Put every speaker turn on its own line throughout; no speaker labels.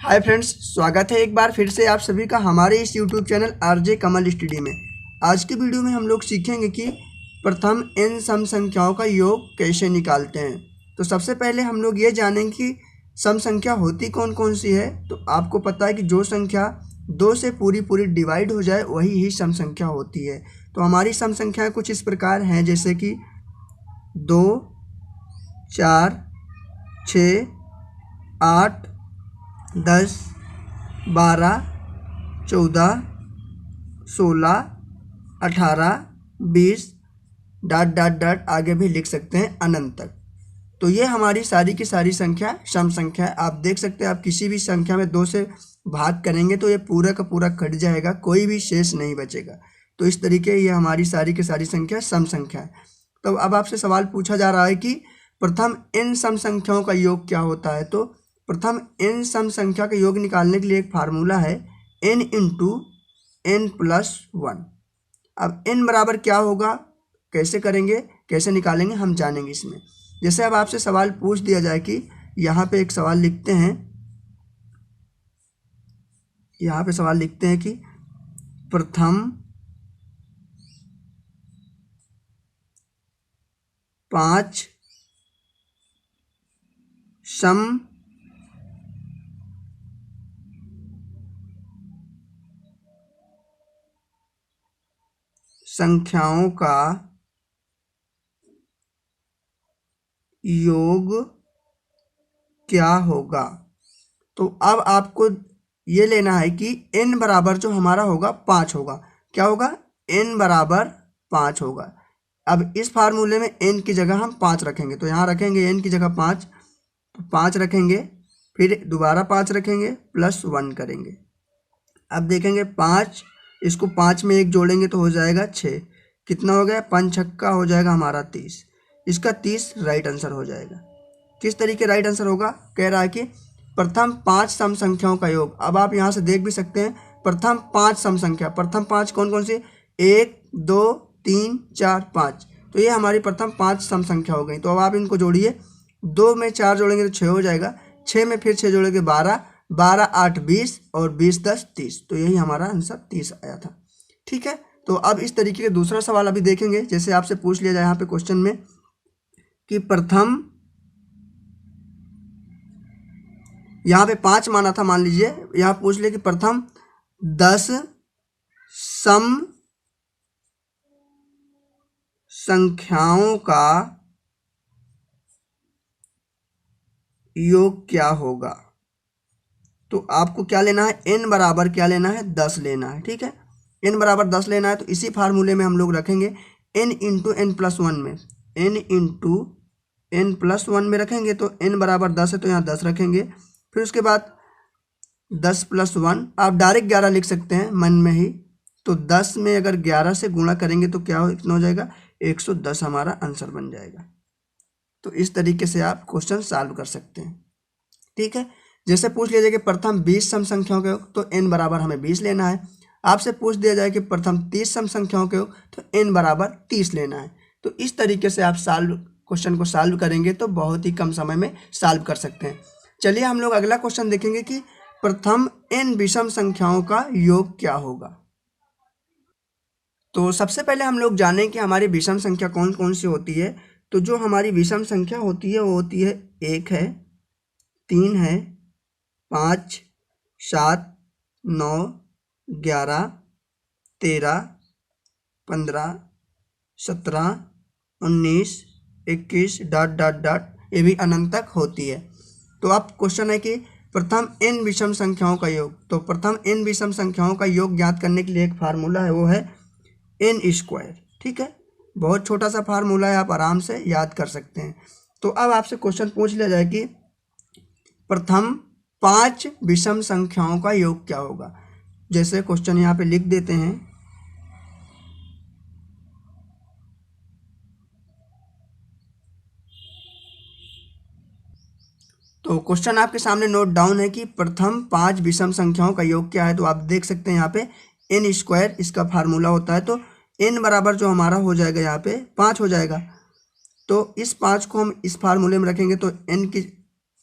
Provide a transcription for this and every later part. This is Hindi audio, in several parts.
हाय फ्रेंड्स, स्वागत है एक बार फिर से आप सभी का हमारे इस यूट्यूब चैनल आरजे कमल स्टडी में। आज की वीडियो में हम लोग सीखेंगे कि प्रथम n सम संख्याओं का योग कैसे निकालते हैं। तो सबसे पहले हम लोग ये जानेंगे कि सम संख्या होती कौन कौन सी है। तो आपको पता है कि जो संख्या 2 से पूरी डिवाइड हो जाए वही ही सम संख्या होती है। तो हमारी सम संख्याएँ कुछ इस प्रकार हैं, जैसे कि 2, 4, 6, 8, 10, 12, 14, 16, 18, 20 ... आगे भी लिख सकते हैं अनंत तक। तो ये हमारी सारी की सारी संख्या सम संख्या है। आप देख सकते हैं, आप किसी भी संख्या में 2 से भाग करेंगे तो ये पूरा का पूरा कट जाएगा, कोई भी शेष नहीं बचेगा। तो इस तरीके ये हमारी सारी की सारी संख्या सम संख्या है। तो अब आपसे सवाल पूछा जा रहा है कि प्रथम n सम संख्याओं का योग क्या होता है। तो प्रथम n सम संख्या का योग निकालने के लिए एक फार्मूला है n इंटू n प्लस 1। अब n बराबर क्या होगा, कैसे करेंगे, कैसे निकालेंगे, हम जानेंगे इसमें। जैसे अब आपसे सवाल पूछ दिया जाए कि यहाँ पे एक सवाल लिखते हैं, यहाँ पे सवाल लिखते हैं कि प्रथम 5 सम संख्याओं का योग क्या होगा। तो अब आपको ये लेना है कि n बराबर जो हमारा होगा 5 होगा। क्या होगा, n बराबर 5 होगा। अब इस फार्मूले में n की जगह हम 5 रखेंगे, तो यहाँ रखेंगे n की जगह 5, तो 5 रखेंगे, फिर दोबारा 5 रखेंगे, प्लस 1 करेंगे। अब देखेंगे 5, इसको 5 में 1 जोड़ेंगे तो हो जाएगा 6। कितना हो गया, 5 छक्का हो जाएगा हमारा 30। इसका 30 राइट आंसर हो जाएगा। किस तरीके राइट आंसर होगा, कह रहा है कि प्रथम 5 सम संख्याओं का योग। अब आप यहाँ से देख भी सकते हैं, प्रथम 5 सम संख्या, प्रथम 5 कौन कौन सी, 1, 2, 3, 4, 5। तो ये हमारी प्रथम 5 सम संख्या हो गई। तो अब आप इनको जोड़िए, 2 में 4 जोड़ेंगे तो 6 हो जाएगा, 6 में फिर 6 जोड़ेंगे 12, 12 8 20 और 20 10 30। तो यही हमारा आंसर 30 आया था। ठीक है, तो अब इस तरीके का दूसरा सवाल अभी देखेंगे। जैसे आपसे पूछ लिया जाए यहाँ पे क्वेश्चन में कि प्रथम, यहाँ पे 5 माना था, मान लीजिए यहाँ पूछ ले कि प्रथम 10 सम संख्याओं का योग क्या होगा। तो आपको क्या लेना है, n बराबर क्या लेना है, 10 लेना है। ठीक है, n बराबर 10 लेना है। तो इसी फार्मूले में हम लोग रखेंगे n इंटू n प्लस 1 में, n इंटू n प्लस 1 में रखेंगे। तो n बराबर 10 है तो यहाँ 10 रखेंगे। फिर उसके बाद 10 प्लस 1, आप डायरेक्ट 11 लिख सकते हैं मन में ही। तो 10 में अगर 11 से गुणा करेंगे तो क्या कितना हो जाएगा, 110 हमारा आंसर बन जाएगा। तो इस तरीके से आप क्वेश्चन सॉल्व कर सकते हैं। ठीक है, जैसे पूछ लिया जाए कि प्रथम 20 सम संख्याओं के योग, तो n बराबर हमें 20 लेना है। आपसे पूछ दिया जाए कि प्रथम 30 सम संख्याओं के योग, तो n बराबर 30 लेना है। तो इस तरीके से आप क्वेश्चन को सॉल्व करेंगे तो बहुत ही कम समय में सॉल्व कर सकते हैं। चलिए हम लोग अगला क्वेश्चन देखेंगे कि प्रथम n विषम संख्याओं का योग क्या होगा। तो सबसे पहले हम लोग जानें कि हमारी विषम संख्या कौन कौन सी होती है। तो जो हमारी विषम संख्या होती है वो होती है 1 है, 3 है, 5, 7, 9, 11, 13, 15, 17, 19, 21 ... ये भी अनंत तक होती है। तो अब क्वेश्चन है कि प्रथम n विषम संख्याओं का योग। तो प्रथम n विषम संख्याओं का योग ज्ञात करने के लिए एक फार्मूला है, वो है n²। ठीक है, बहुत छोटा सा फार्मूला है, आप आराम से याद कर सकते हैं। तो अब आपसे क्वेश्चन पूछ लिया जाए कि प्रथम 5 विषम संख्याओं का योग क्या होगा। जैसे क्वेश्चन यहाँ पे लिख देते हैं, तो क्वेश्चन आपके सामने नोट डाउन है कि प्रथम 5 विषम संख्याओं का योग क्या है। तो आप देख सकते हैं यहाँ पे n², इसका फार्मूला होता है। तो n बराबर जो हमारा हो जाएगा यहाँ पे 5 हो जाएगा। तो इस 5 को हम इस फार्मूले में रखेंगे, तो n की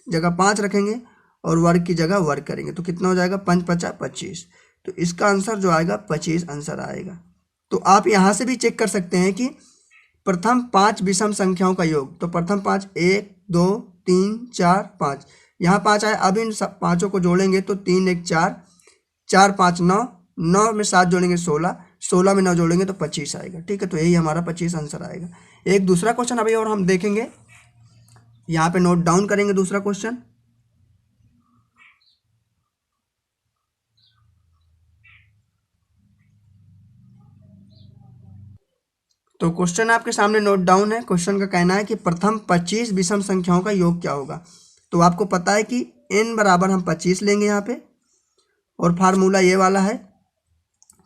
जगह 5 रखेंगे और वर्ग की जगह वर्ग करेंगे तो कितना हो जाएगा 5 पचा 25। तो इसका आंसर जो आएगा 25 आंसर आएगा। तो आप यहाँ से भी चेक कर सकते हैं कि प्रथम 5 विषम संख्याओं का योग, तो प्रथम 5 1 2 3 4 5, यहाँ 5 आया। अब इन पाँचों को जोड़ेंगे तो 3 1 4, 4 5 9, 9 में 7 जोड़ेंगे 16, 16 में 9 जोड़ेंगे तो 25 आएगा। ठीक है, तो यही हमारा 25 आंसर आएगा। एक दूसरा क्वेश्चन अभी और हम देखेंगे, यहाँ पे नोट डाउन करेंगे दूसरा क्वेश्चन। तो क्वेश्चन आपके सामने नोट डाउन है। क्वेश्चन का कहना है कि प्रथम 25 विषम संख्याओं का योग क्या होगा। तो आपको पता है कि n बराबर हम 25 लेंगे यहाँ पे, और फार्मूला ये वाला है।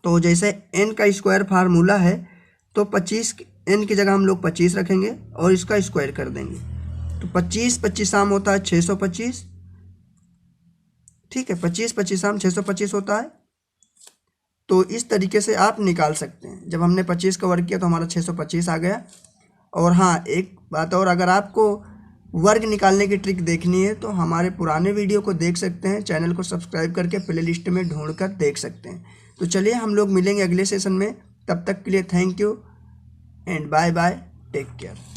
तो जैसे n का स्क्वायर फार्मूला है तो 25 n की जगह हम लोग 25 रखेंगे और इसका स्क्वायर कर देंगे। तो 25 25 आम होता है 625। ठीक है, 25 25 आम 625 होता है। तो इस तरीके से आप निकाल सकते हैं। जब हमने 25 का वर्ग किया तो हमारा 625 आ गया। और हाँ, एक बात और, अगर आपको वर्ग निकालने की ट्रिक देखनी है तो हमारे पुराने वीडियो को देख सकते हैं, चैनल को सब्सक्राइब करके प्लेलिस्ट में ढूंढकर देख सकते हैं। तो चलिए हम लोग मिलेंगे अगले सेशन में, तब तक के लिए thank you and bye bye, take care.